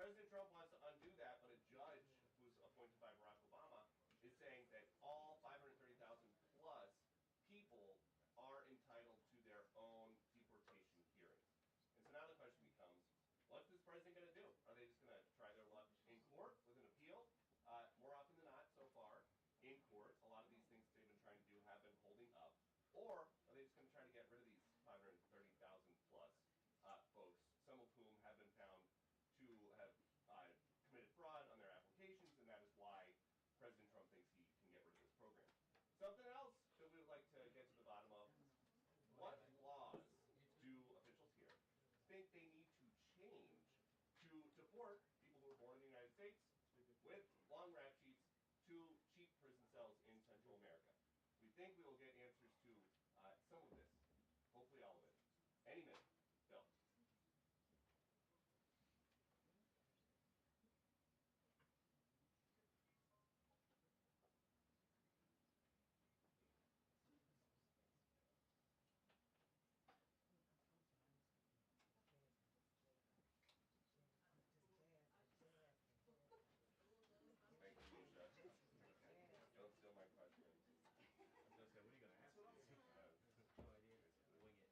President Trump wants to undo that, but a judge who's appointed by Barack Obama is saying that all 530,000 plus people are entitled to their own deportation hearings. And so now the question becomes, what is the president going to do? Are they just going to try their luck in court with an appeal? More often than not, so far, in court, a lot of these things they've been trying to do have been holding up. Or are they just going to try to get rid of these 530,000 plus folks, some of whom have been found to have committed fraud on their applications, and that is why President Trump thinks he can get rid of this program. Something else that we would like to get to the bottom of, what laws do officials here think they need to change to deport people who are born in the United States with long rap sheets to cheap prison cells in Central America? We think we will get answers to some of this, hopefully all of it. Any minute. Bill. Thank you, Misha. Don't steal my question. I was going to say, what are you going to ask? No idea. Wing it.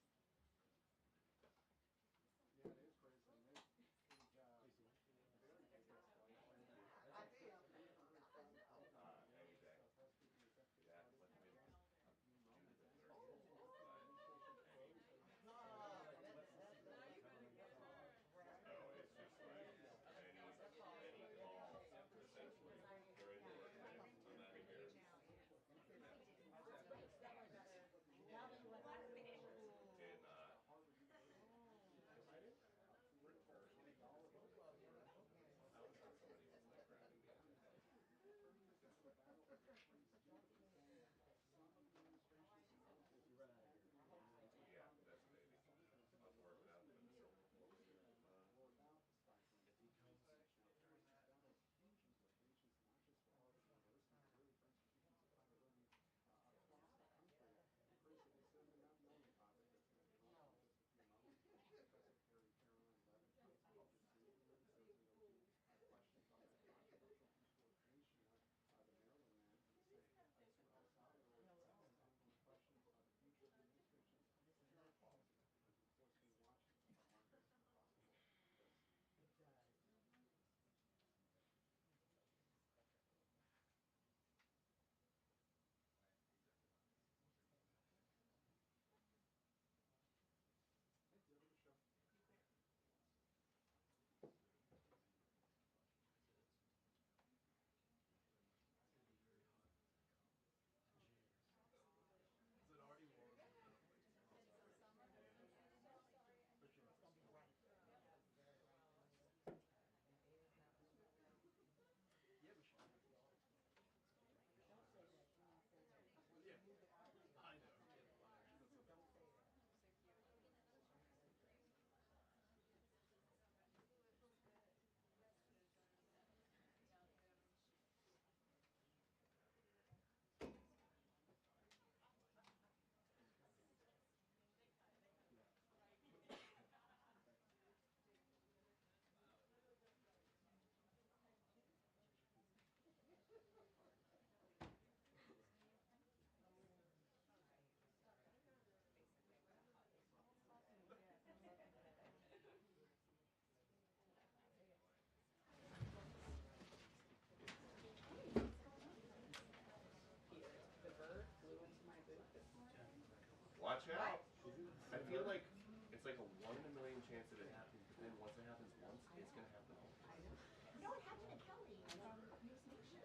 Yeah, it is crazy. Good job. Very good explanation. I did. Any day. Yeah, let me do the third. Oh, it's just like any call, essentially, during the work day, I'm out of here. In, I was on somebody was like grabbing me. Yeah, that's a baby. I'm working out with the Is it already warm? Yeah, we should. Yeah, I know. Watch out. I feel like it's like a 1 in a million chance that it happens, but then once it happens once, it's going to happen all the time. No, it happened to Kelly from News Nation.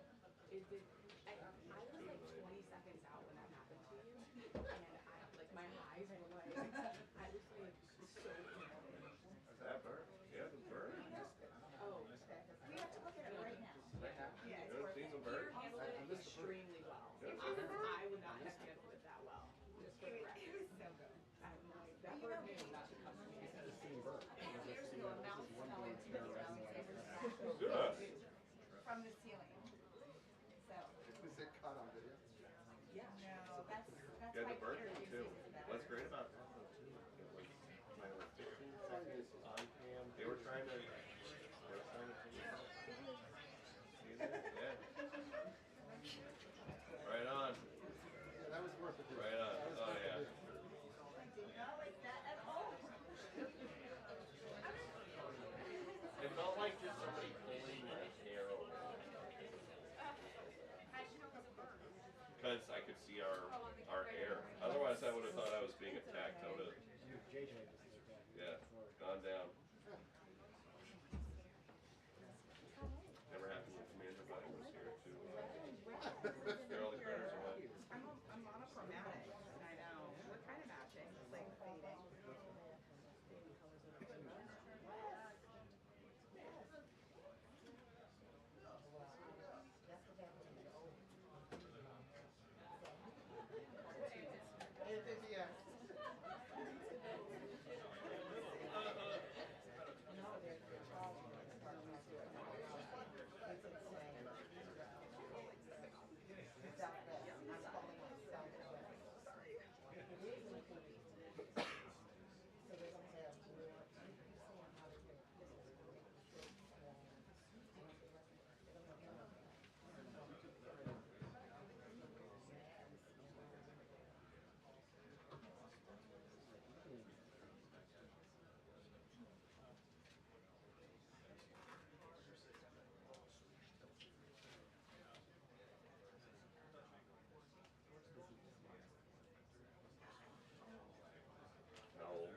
It did. I was like 20 seconds out when that happened to you, and my eyes were like, I was like so confused. Is that bird? Yeah, the bird. Oh, we have to look at it right now. Yeah, it's Don't see the Peter bird? handled it extremely well. I would not have handled it that well. Just for the record. It was so good. I'm like, that bird knew not to come to me. A couple years ago, a mouse fell into the from the ceiling. So. Is it caught on video? Yeah. No, that's Yeah, why the bird Peter thing uses too. it better. What's great about that though too, it was like 15 seconds on cam. They were trying to Yeah. Right on. Yeah, that was worth it. Right on. That was Oh, worth yeah. it. Not like that at all. It felt like just somebody pulling my hair over. Because I could see our hair. Otherwise, I would have thought I was being attacked. I would have, JJ just did that. yeah, gone down. Never happened when Commander Buddy was here to clear all the critters away. I'm monochromatic. I know. We're kind of matching. It's like fading. Yeah. No.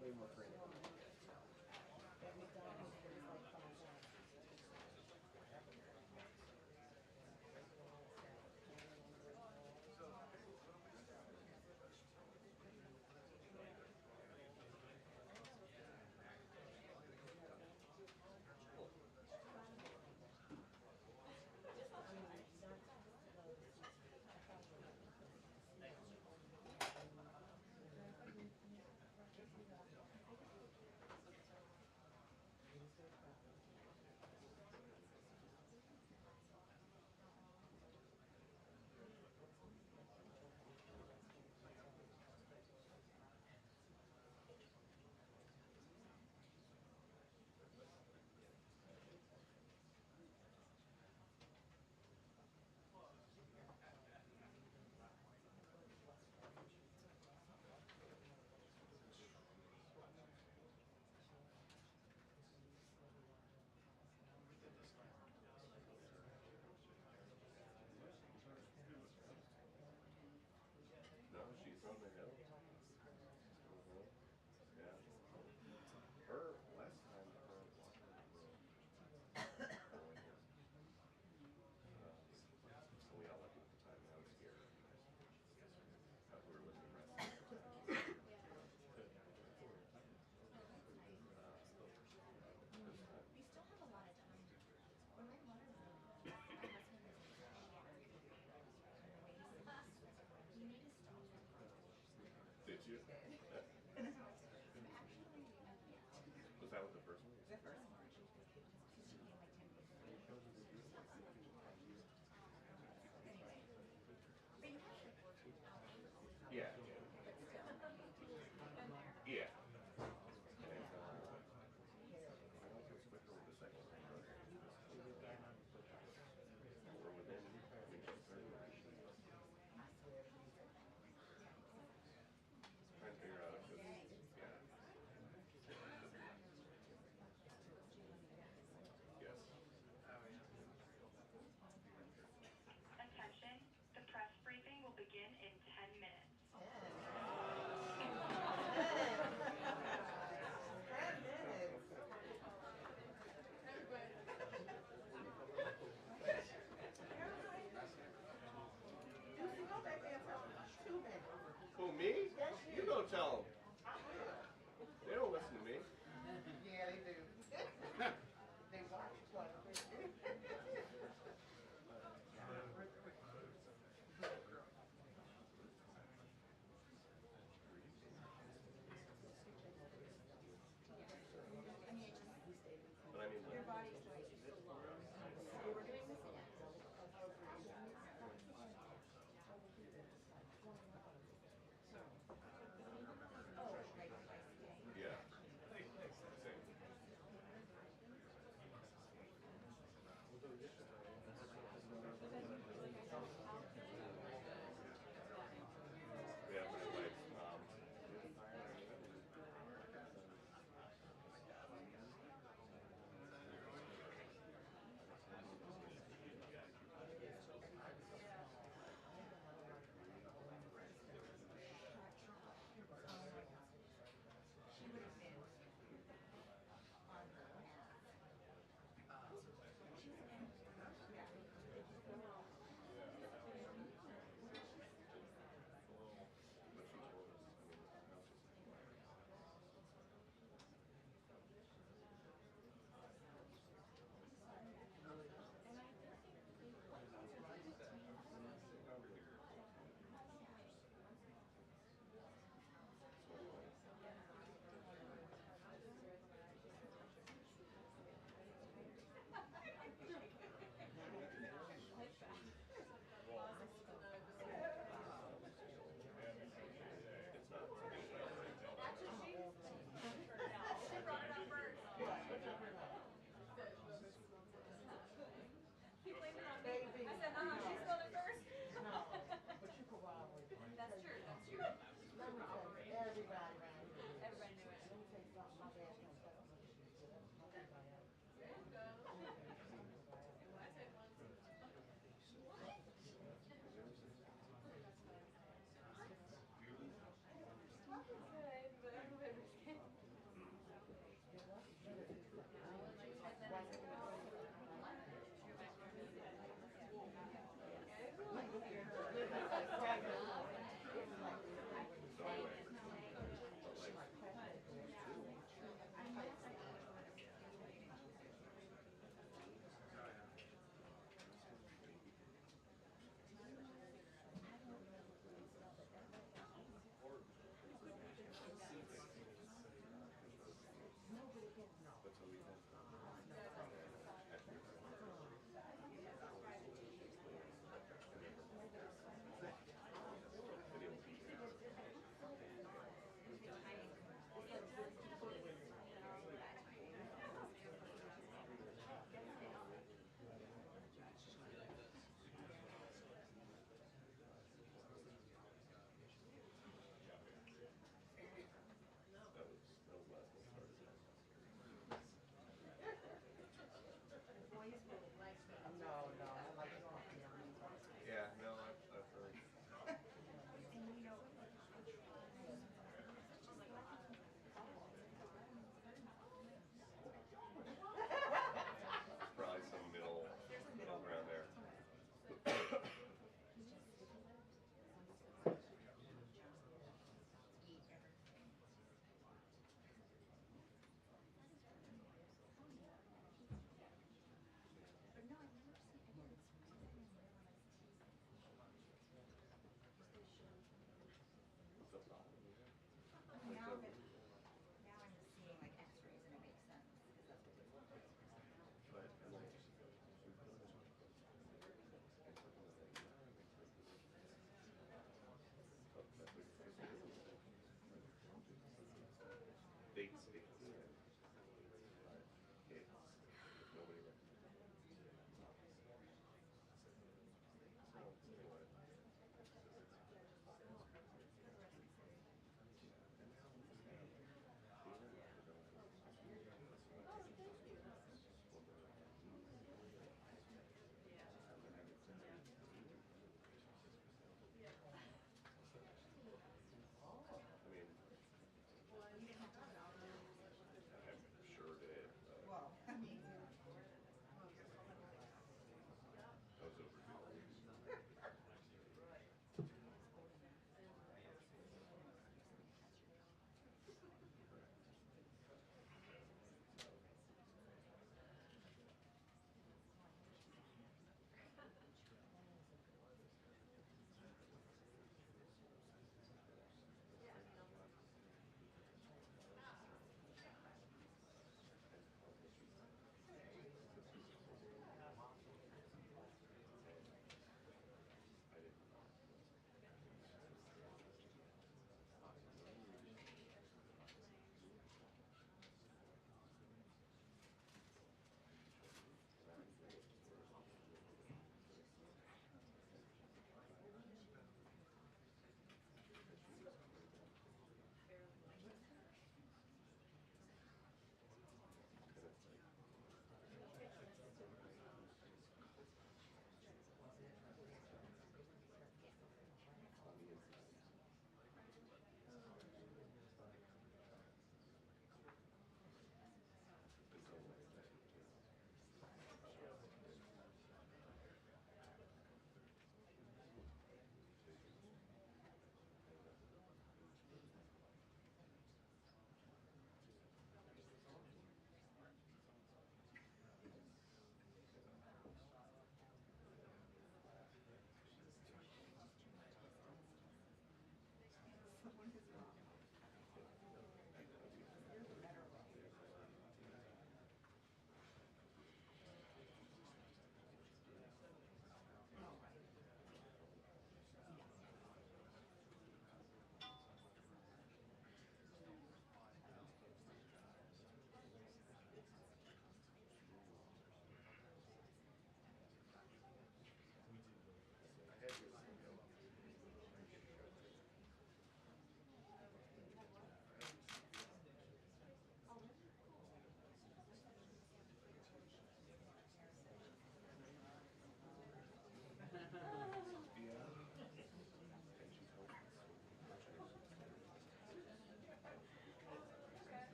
Way more creative. No, she's on the hill. Yeah. Her last time, her walking on the road. So we all left at the time, and I was scared. We were looking at the rest. We still have a lot of time. When my mother moved, my husband was in you need to stop. Did you? Was that with the first one? The first one. Anyway. But you have to work out. Yeah. But still. Yeah. And I like it quicker with the second one. Or within, I mean, she's very nice. Trying to figure out if it's, yeah. tell them. They don't listen to me. Yeah, they do. They watch what? But I mean, Your body's like so long. So we're doing this again. Oh, right. yeah. Same. Yeah, my wife's mom. It's not. Actually, she brought it up first. He blamed it on me. Baby. I said, she spilled it first. No, but you could wild with it. That's true, that's true. Let me tell you, everybody around here. Everybody knew it. Let me tell you something, my dad don't tell me. There you go. It was at once. Good, but I'm a bit risky. That was last one started.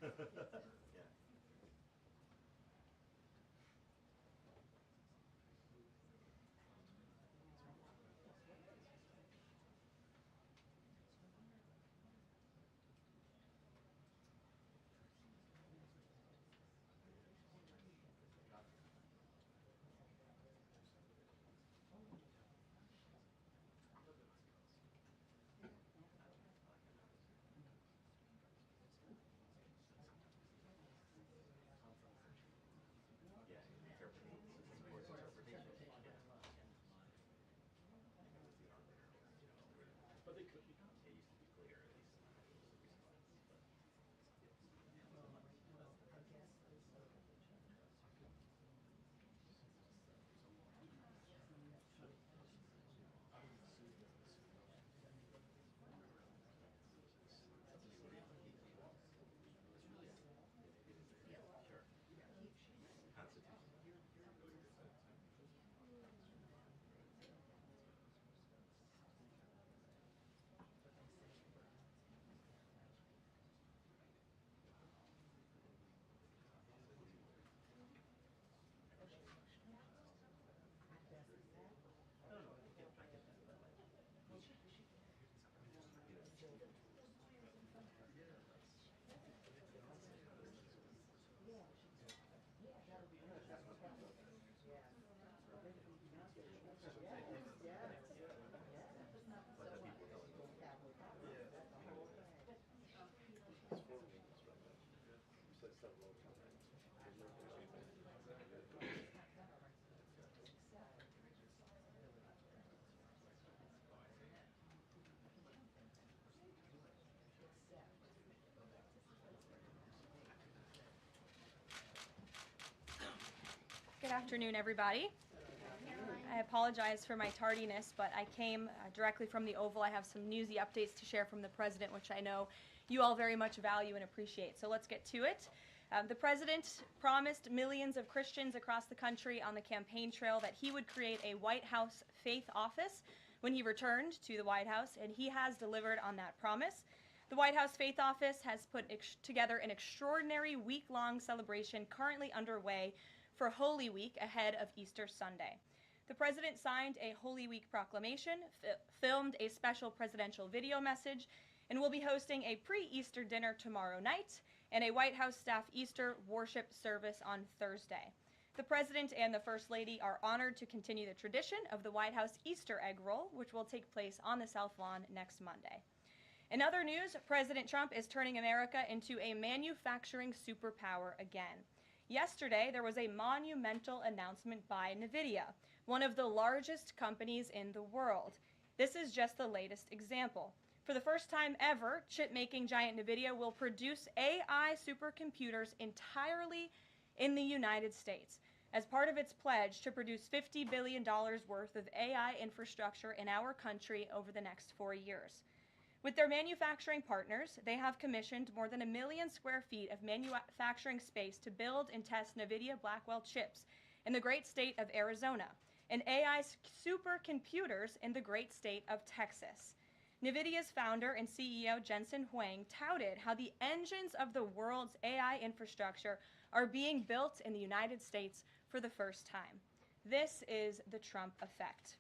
Yeah. Yeah, interpretation. But they could become. It used to be clear, at least in my response. But sure. Constitution. No, no, I get that, but like, what have people telling you? Good afternoon, everybody. I apologize for my tardiness, but I came directly from the Oval. I have some newsy updates to share from the President, which I know you all very much value and appreciate. So let's get to it. The President promised millions of Christians across the country on the campaign trail that he would create a White House faith office when he returned to the White House, and he has delivered on that promise. The White House Faith Office has put together an extraordinary week-long celebration currently underway for Holy Week ahead of Easter Sunday. The President signed a Holy Week proclamation, filmed a special presidential video message, and will be hosting a pre-Easter dinner tomorrow night and a White House staff Easter worship service on Thursday. The President and the First Lady are honored to continue the tradition of the White House Easter egg roll, which will take place on the South Lawn next Monday. In other news, President Trump is turning America into a manufacturing superpower again. Yesterday, there was a monumental announcement by NVIDIA, one of the largest companies in the world. This is just the latest example. For the first time ever, chip-making giant NVIDIA will produce AI supercomputers entirely in the United States as part of its pledge to produce $50 billion worth of AI infrastructure in our country over the next 4 years. With their manufacturing partners, they have commissioned more than 1 million square feet of manufacturing space to build and test NVIDIA Blackwell chips in the great state of Arizona and AI supercomputers in the great state of Texas. NVIDIA's founder and CEO Jensen Huang touted how the engines of the world's AI infrastructure are being built in the United States for the first time. This is the Trump effect.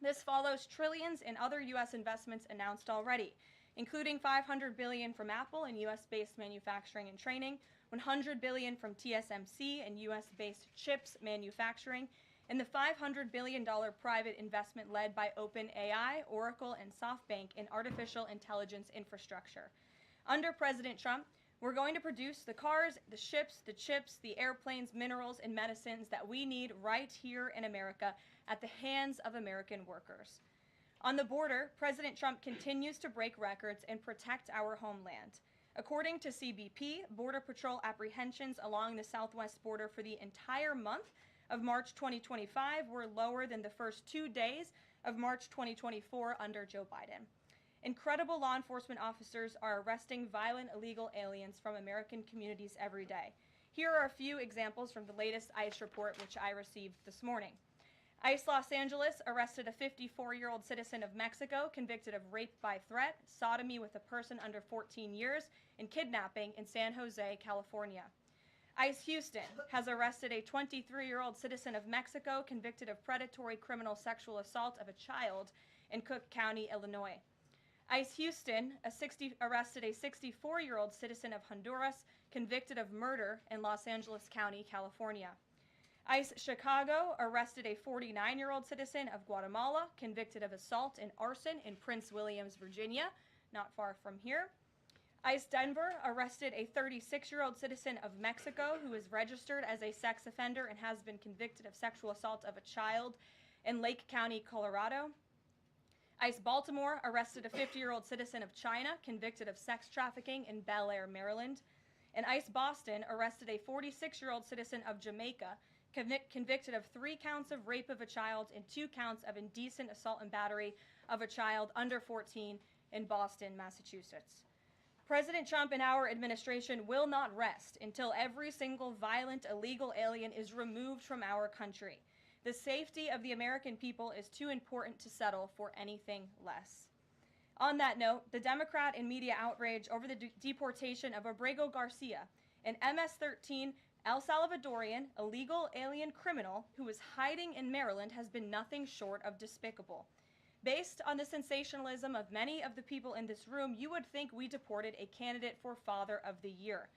This follows trillions in other U.S. investments announced already, including $500 billion from Apple in U.S.-based manufacturing and training, $100 billion from TSMC and U.S.-based chips manufacturing, and the $500 billion private investment led by OpenAI, Oracle, and SoftBank in artificial intelligence infrastructure. Under President Trump, we're going to produce the cars, the ships, the chips, the airplanes, minerals, and medicines that we need right here in America at the hands of American workers. On the border, President Trump continues to break records and protect our homeland. According to CBP, Border Patrol apprehensions along the southwest border for the entire month of March 2025 were lower than the first 2 days of March 2024 under Joe Biden. Incredible law enforcement officers are arresting violent illegal aliens from American communities every day. Here are a few examples from the latest ICE report, which I received this morning. ICE Los Angeles arrested a 54-year-old citizen of Mexico convicted of rape by threat, sodomy with a person under 14 years, and kidnapping in San Jose, California. ICE Houston has arrested a 23-year-old citizen of Mexico convicted of predatory criminal sexual assault of a child in Cook County, Illinois. ICE Houston arrested a 64-year-old citizen of Honduras convicted of murder in Los Angeles County, California. ICE Chicago arrested a 49-year-old citizen of Guatemala convicted of assault and arson in Prince Williams, Virginia, not far from here. ICE Denver arrested a 36-year-old citizen of Mexico who is registered as a sex offender and has been convicted of sexual assault of a child in Lake County, Colorado. ICE Baltimore arrested a 50-year-old citizen of China convicted of sex trafficking in Bel Air, Maryland. And ICE Boston arrested a 46-year-old citizen of Jamaica convicted of 3 counts of rape of a child and 2 counts of indecent assault and battery of a child under 14 in Boston, Massachusetts. President Trump and our administration will not rest until every single violent illegal alien is removed from our country. The safety of the American people is too important to settle for anything less. On that note, the Democrat and media outrage over the deportation of Abrego Garcia, an MS-13 El Salvadorian illegal alien criminal who is hiding in Maryland, has been nothing short of despicable. Based on the sensationalism of many of the people in this room, you would think we deported a candidate for Father of the Year.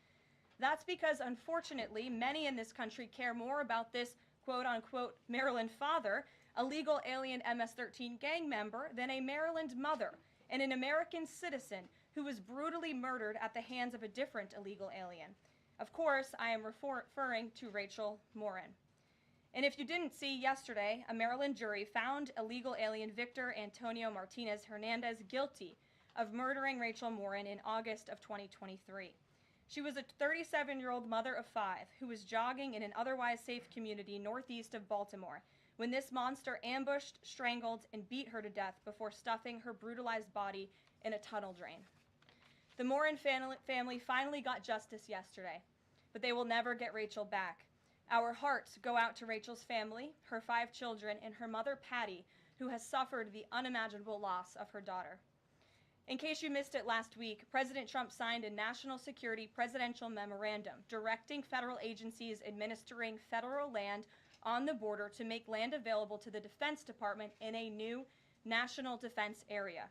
That's because, unfortunately, many in this country care more about this quote-unquote Maryland father, a legal alien MS-13 gang member, than a Maryland mother and an American citizen who was brutally murdered at the hands of a different illegal alien. Of course, I am referring to Rachel Morin. And if you didn't see yesterday, a Maryland jury found illegal alien Victor Antonio Martinez Hernandez guilty of murdering Rachel Morin in August of 2023. She was a 37-year-old mother of 5 who was jogging in an otherwise safe community northeast of Baltimore when this monster ambushed, strangled, and beat her to death before stuffing her brutalized body in a tunnel drain. The Morin family finally got justice yesterday, but they will never get Rachel back. Our hearts go out to Rachel's family, her 5 children, and her mother, Patty, who has suffered the unimaginable loss of her daughter. In case you missed it last week, President Trump signed a national security presidential memorandum directing federal agencies administering federal land on the border to make land available to the Defense Department in a new national defense area.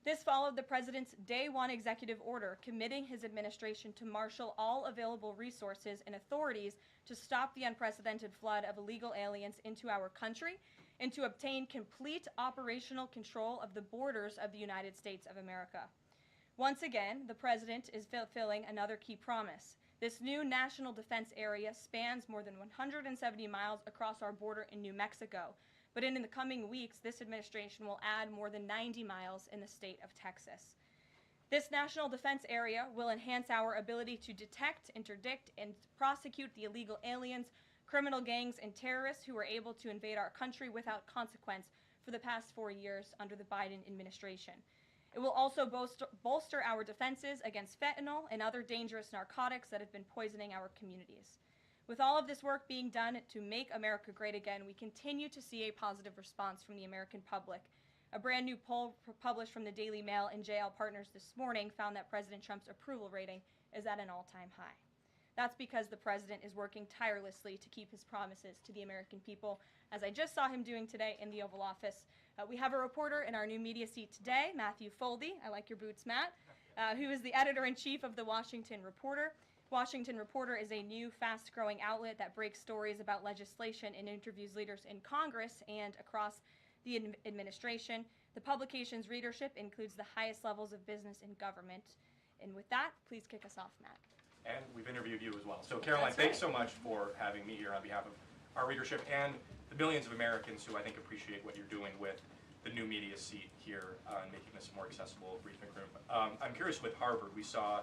This followed the president's Day 1 executive order committing his administration to marshal all available resources and authorities to stop the unprecedented flood of illegal aliens into our country and to obtain complete operational control of the borders of the United States of America. Once again, the president is fulfilling another key promise. This new national defense area spans more than 170 miles across our border in New Mexico. But in the coming weeks, this administration will add more than 90 miles in the state of Texas. This national defense area will enhance our ability to detect, interdict, and prosecute the illegal aliens, criminal gangs, and terrorists who were able to invade our country without consequence for the past 4 years under the Biden administration. It will also bolster our defenses against fentanyl and other dangerous narcotics that have been poisoning our communities. With all of this work being done to make America great again, we continue to see a positive response from the American public. A brand new poll published from the Daily Mail and JL Partners this morning found that President Trump's approval rating is at an all-time high. That's because the president is working tirelessly to keep his promises to the American people, as I just saw him doing today in the Oval Office. We have a reporter in our new media seat today, Matthew Foldy. I like your boots, Matt, who is the editor-in-chief of the Washington Reporter. Washington Reporter is a new, fast-growing outlet that breaks stories about legislation and interviews leaders in Congress and across the administration. The publication's readership includes the highest levels of business and government. And with that, please kick us off, Matt. And we've interviewed you as well. So Karoline, thanks so much for having me here on behalf of our readership and the millions of Americans who I think appreciate what you're doing with the new media seat here and making this a more accessible briefing room. I'm curious with Harvard, we saw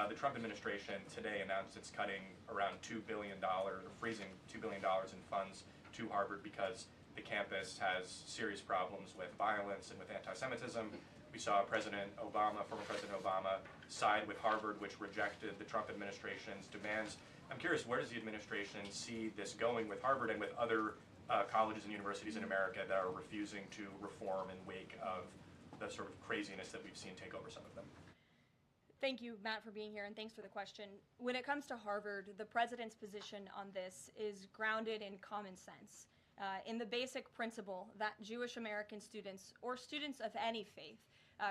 the Trump administration today announced it's cutting around $2 billion, or freezing $2 billion in funds to Harvard because the campus has serious problems with violence and with anti-Semitism. We saw President Obama, former President Obama, side with Harvard, which rejected the Trump administration's demands. I'm curious, where does the administration see this going with Harvard and with other colleges and universities in America that are refusing to reform in wake of the sort of craziness that we've seen take over some of them. Thank you, Matt, for being here, and thanks for the question. When it comes to Harvard, the president's position on this is grounded in common sense, in the basic principle that Jewish American students, or students of any faith,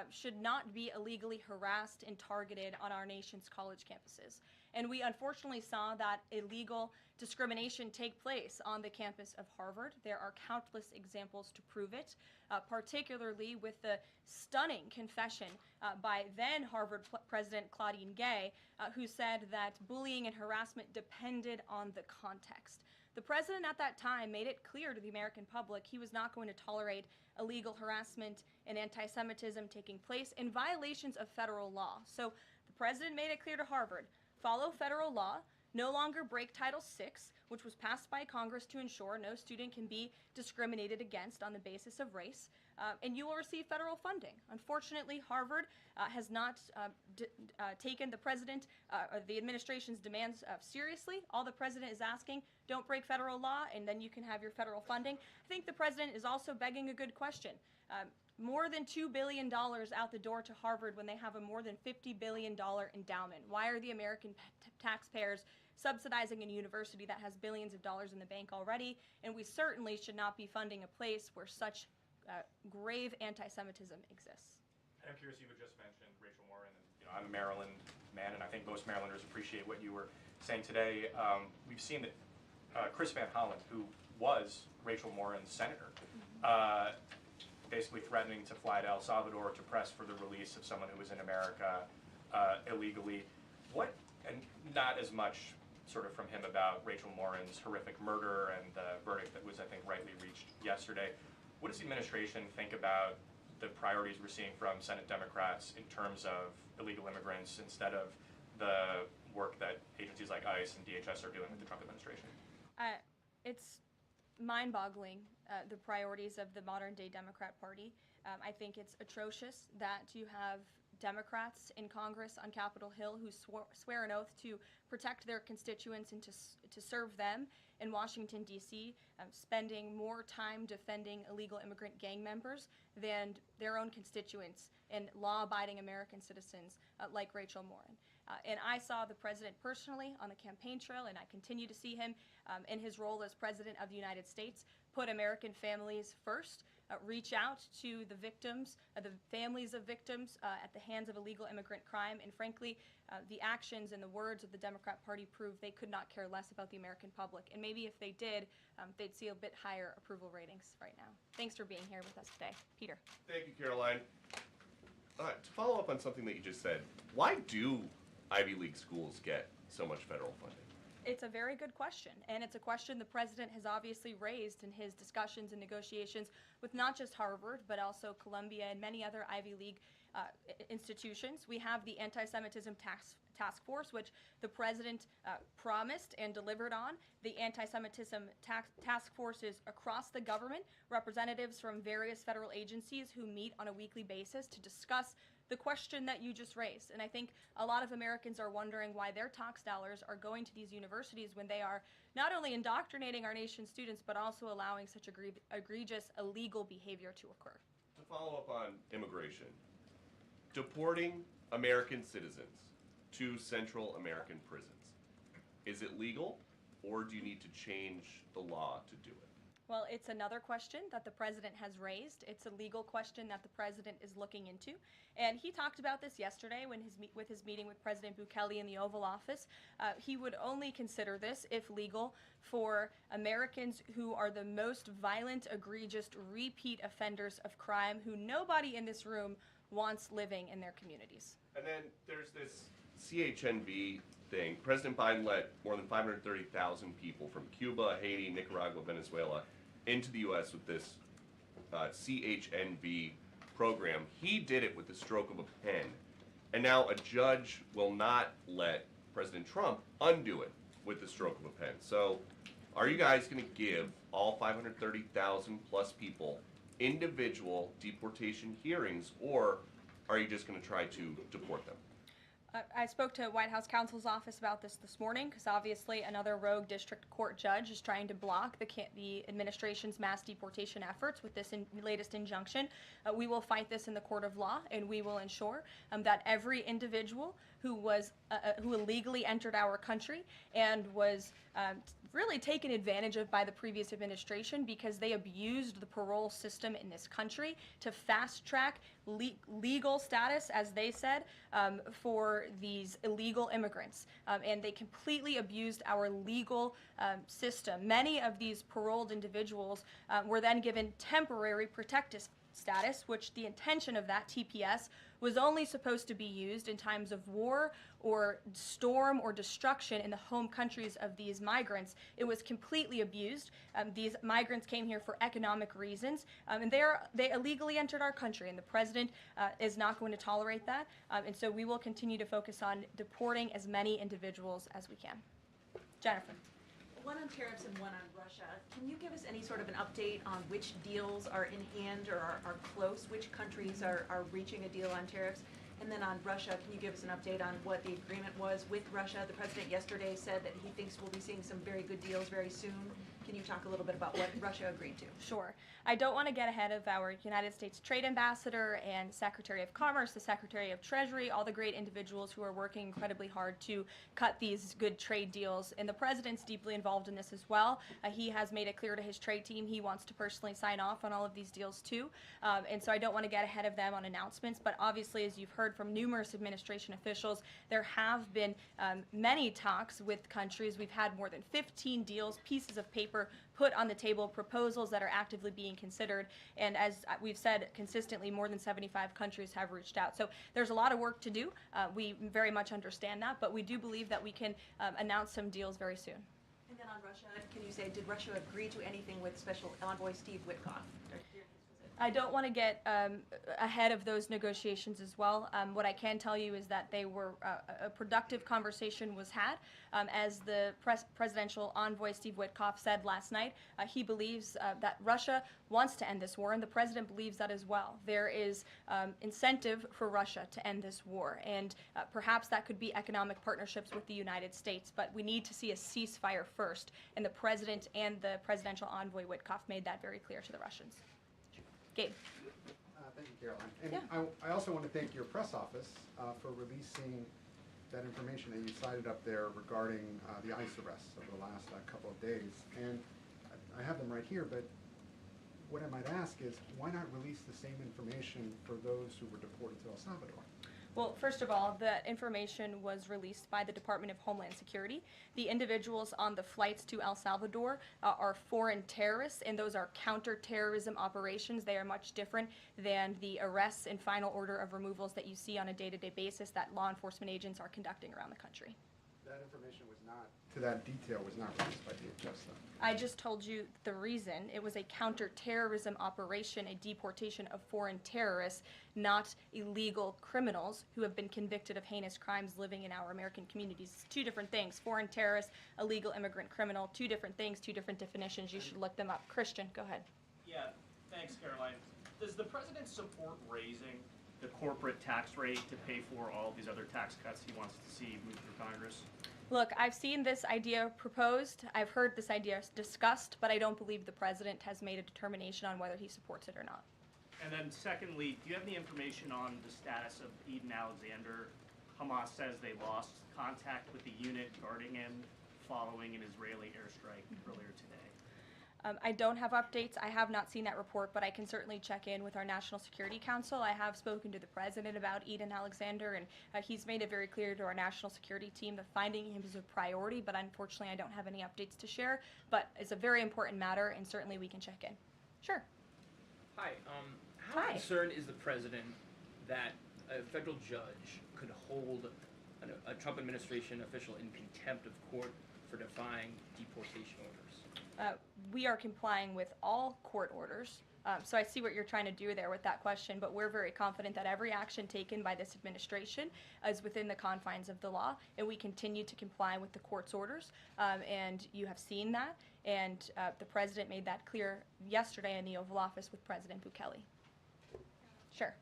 should not be illegally harassed and targeted on our nation's college campuses. And we unfortunately saw that illegal discrimination take place on the campus of Harvard. There are countless examples to prove it, particularly with the stunning confession by then Harvard President Claudine Gay, who said that bullying and harassment depended on the context. The president at that time made it clear to the American public he was not going to tolerate illegal harassment and anti-Semitism taking place in violations of federal law. So the president made it clear to Harvard, follow federal law, no longer break Title VI, which was passed by Congress to ensure no student can be discriminated against on the basis of race, and you will receive federal funding. Unfortunately, Harvard has not taken the president or the administration's demands seriously. All the president is asking, don't break federal law, and then you can have your federal funding. I think the president is also begging a good question. More than $2 billion out the door to Harvard when they have a more than $50 billion endowment. Why are the American taxpayers subsidizing a university that has billions of dollars in the bank already? And we certainly should not be funding a place where such grave anti-Semitism exists. I'm curious, you had just mentioned Rachel Warren, and I'm a Maryland man, and I think most Marylanders appreciate what you were saying today. We've seen that Chris Van Hollen, who was Rachel Warren's senator, basically threatening to fly to El Salvador to press for the release of someone who was in America illegally. What, and not as much sort of from him about Rachel Warren's horrific murder and the verdict that was, I think, rightly reached yesterday. What does the administration think about the priorities we're seeing from Senate Democrats in terms of illegal immigrants instead of the work that agencies like ICE and DHS are doing with the Trump administration? It's mind-boggling, the priorities of the modern-day Democrat Party. I think it's atrocious that you have Democrats in Congress on Capitol Hill who swear an oath to protect their constituents and to serve them in Washington, D.C., spending more time defending illegal immigrant gang members than their own constituents and law-abiding American citizens like Rachel Warren. And I saw the president personally on the campaign trail, and I continue to see him in his role as president of the United States, put American families first, reach out to the victims, the families of victims at the hands of illegal immigrant crime, and frankly, the actions and the words of the Democrat Party prove they could not care less about the American public. And maybe if they did, they'd see a bit higher approval ratings right now. Thanks for being here with us today. Peter. Thank you, Karoline. To follow up on something that you just said, why do Ivy League schools get so much federal funding? It's a very good question, and it's a question the president has obviously raised in his discussions and negotiations with not just Harvard, but also Columbia and many other Ivy League institutions. We have the Anti-Semitism Task Force, which the president promised and delivered on. The Anti-Semitism Task Force is across the government, representatives from various federal agencies who meet on a weekly basis to discuss the question that you just raised. And I think a lot of Americans are wondering why their tax dollars are going to these universities when they are not only indoctrinating our nation's students, but also allowing such egregious illegal behavior to occur. To follow up on immigration, deporting American citizens to Central American prisons, is it legal, or do you need to change the law to do it? Well, it's another question that the president has raised. It's a legal question that the president is looking into. And he talked about this yesterday when with his meeting with President Bukele in the Oval Office. He would only consider this, if legal, for Americans who are the most violent, egregious, repeat offenders of crime who nobody in this room wants living in their communities. And then there's this CHNV thing. President Biden let more than 530,000 people from Cuba, Haiti, Nicaragua, Venezuela into the U.S. with this CHNV program. He did it with the stroke of a pen. And now a judge will not let President Trump undo it with the stroke of a pen. So are you guys going to give all 530,000 plus people individual deportation hearings, or are you just going to try to deport them? I spoke to White House counsel's office about this morning because obviously another rogue district court judge is trying to block the administration's mass deportation efforts with this latest injunction. We will fight this in the court of law, and we will ensure that every individual who illegally entered our country and was really taken advantage of by the previous administration because they abused the parole system in this country to fast track legal status, as they said, for these illegal immigrants. And they completely abused our legal system. Many of these paroled individuals were then given temporary protective status, which the intention of that TPS was only supposed to be used in times of war or storm or destruction in the home countries of these migrants. It was completely abused. These migrants came here for economic reasons, and they illegally entered our country, and the president is not going to tolerate that. And so we will continue to focus on deporting as many individuals as we can. Jennifer. One on tariffs and one on Russia. Can you give us any sort of an update on which deals are in hand or are close? Which countries are reaching a deal on tariffs? And then on Russia, can you give us an update on what the agreement was with Russia? The president yesterday said that he thinks we'll be seeing some very good deals very soon. Can you talk a little bit about what Russia agreed to? Sure. I don't want to get ahead of our United States Trade Ambassador and Secretary of Commerce, the Secretary of Treasury, all the great individuals who are working incredibly hard to cut these good trade deals. And the president's deeply involved in this as well. He has made it clear to his trade team he wants to personally sign off on all of these deals too. And so I don't want to get ahead of them on announcements. But obviously, as you've heard from numerous administration officials, there have been many talks with countries. We've had more than 15 deals, pieces of paper put on the table, proposals that are actively being considered, and as we've said consistently, more than 75 countries have reached out. So there's a lot of work to do. We very much understand that, but we do believe that we can announce some deals very soon. And then on Russia, can you say, did Russia agree to anything with Special Envoy Steve Witkoff? I don't want to get ahead of those negotiations as well. What I can tell you is that they were a productive conversation was had. As the presidential envoy Steve Witkoff said last night, he believes that Russia wants to end this war, and the president believes that as well. There is incentive for Russia to end this war, and perhaps that could be economic partnerships with the United States, but we need to see a ceasefire first, and the president and the presidential envoy Witkoff made that very clear to the Russians. Gabe. Thank you, Caroline. And I also want to thank your press office for releasing that information that you cited up there regarding the ICE arrests over the last couple of days. And I have them right here, but what I might ask is, why not release the same information for those who were deported to El Salvador? Well, first of all, the information was released by the Department of Homeland Security. The individuals on the flights to El Salvador are foreign terrorists, and those are counterterrorism operations. They are much different than the arrests and final order of removals that you see on a day-to-day basis that law enforcement agents are conducting around the country. That information was not, to that detail, was not released by DHS, though. I just told you the reason. It was a counterterrorism operation, a deportation of foreign terrorists, not illegal criminals who have been convicted of heinous crimes living in our American communities. It's two different things. Foreign terrorist, illegal immigrant criminal, two different things, two different definitions. You should look them up. Christian, go ahead. Yeah, thanks, Caroline. Does the president support raising the corporate tax rate to pay for all these other tax cuts he wants to see move through Congress? Look, I've seen this idea proposed. I've heard this idea discussed, but I don't believe the president has made a determination on whether he supports it or not. And then secondly, do you have any information on the status of Eden Alexander? Hamas says they lost contact with the unit guarding him following an Israeli airstrike earlier today. I don't have updates. I have not seen that report, but I can certainly check in with our National Security Council. I have spoken to the president about Eden Alexander, and he's made it very clear to our national security team that finding him is a priority, but unfortunately I don't have any updates to share. But it's a very important matter, and certainly we can check in. Sure. Hi. How Hi. concerned is the president that a federal judge could hold a Trump administration official in contempt of court for defying deportation orders? We are complying with all court orders. So I see what you're trying to do there with that question, but we're very confident that every action taken by this administration is within the confines of the law, and we continue to comply with the court's orders. And you have seen that, and the president made that clear yesterday in the Oval Office with President Bukele. Sure.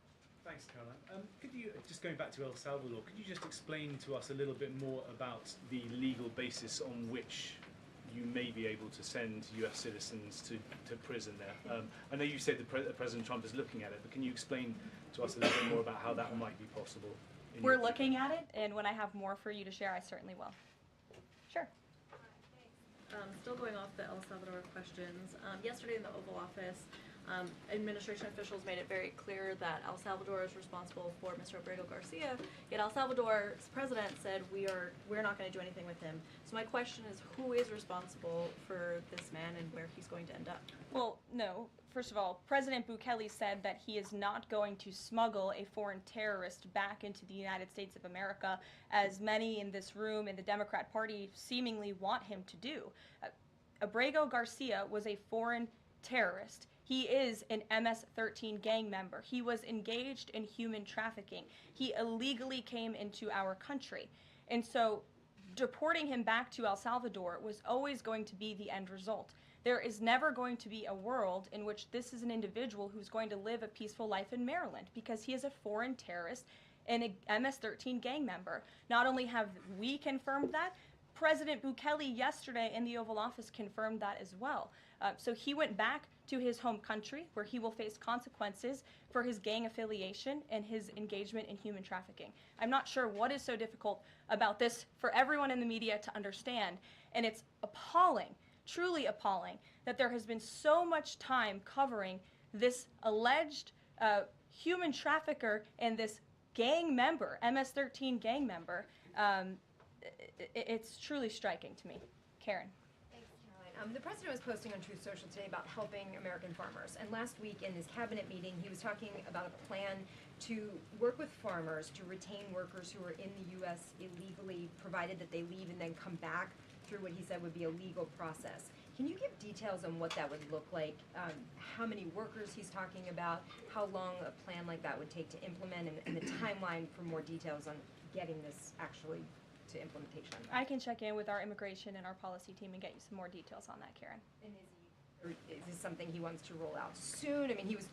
Thanks, Caroline. Could you, just going back to El Salvador, could you just explain to us a little bit more about the legal basis on which you may be able to send US citizens to prison there? I know you said that President Trump is looking at it, but can you explain to us a little bit more about how that might be possible? We're looking at it, and when I have more for you to share, I certainly will. Sure. Still going off the El Salvador questions, yesterday in the Oval Office, administration officials made it very clear that El Salvador is responsible for Mr. Abrego Garcia, yet El Salvador's president said we're not going to do anything with him. So my question is, who is responsible for this man and where he's going to end up? Well, no. First of all, President Bukele said that he is not going to smuggle a foreign terrorist back into the United States of America, as many in this room in the Democrat Party seemingly want him to do. Abrego Garcia was a foreign terrorist. He is an MS-13 gang member. He was engaged in human trafficking. He illegally came into our country. And so deporting him back to El Salvador was always going to be the end result. There is never going to be a world in which this is an individual who's going to live a peaceful life in Maryland, because he is a foreign terrorist and a MS-13 gang member. Not only have we confirmed that, President Bukele yesterday in the Oval Office confirmed that as well. So he went back to his home country, where he will face consequences for his gang affiliation and his engagement in human trafficking. I'm not sure what is so difficult about this for everyone in the media to understand, and it's appalling, truly appalling, that there has been so much time covering this alleged human trafficker and this gang member, MS-13 gang member. It's truly striking to me. Karen. Thanks, Caroline. The president was posting on Truth Social today about helping American farmers. And last week in his cabinet meeting, he was talking about a plan to work with farmers to retain workers who are in the U.S. illegally, provided that they leave and then come back through what he said would be a legal process. Can you give details on what that would look like, how many workers he's talking about, how long a plan like that would take to implement, and the timeline for more details on getting this actually to implementation? I can check in with our immigration and our policy team and get you some more details on that, Karen. And is this something he wants to roll out soon? I mean, he was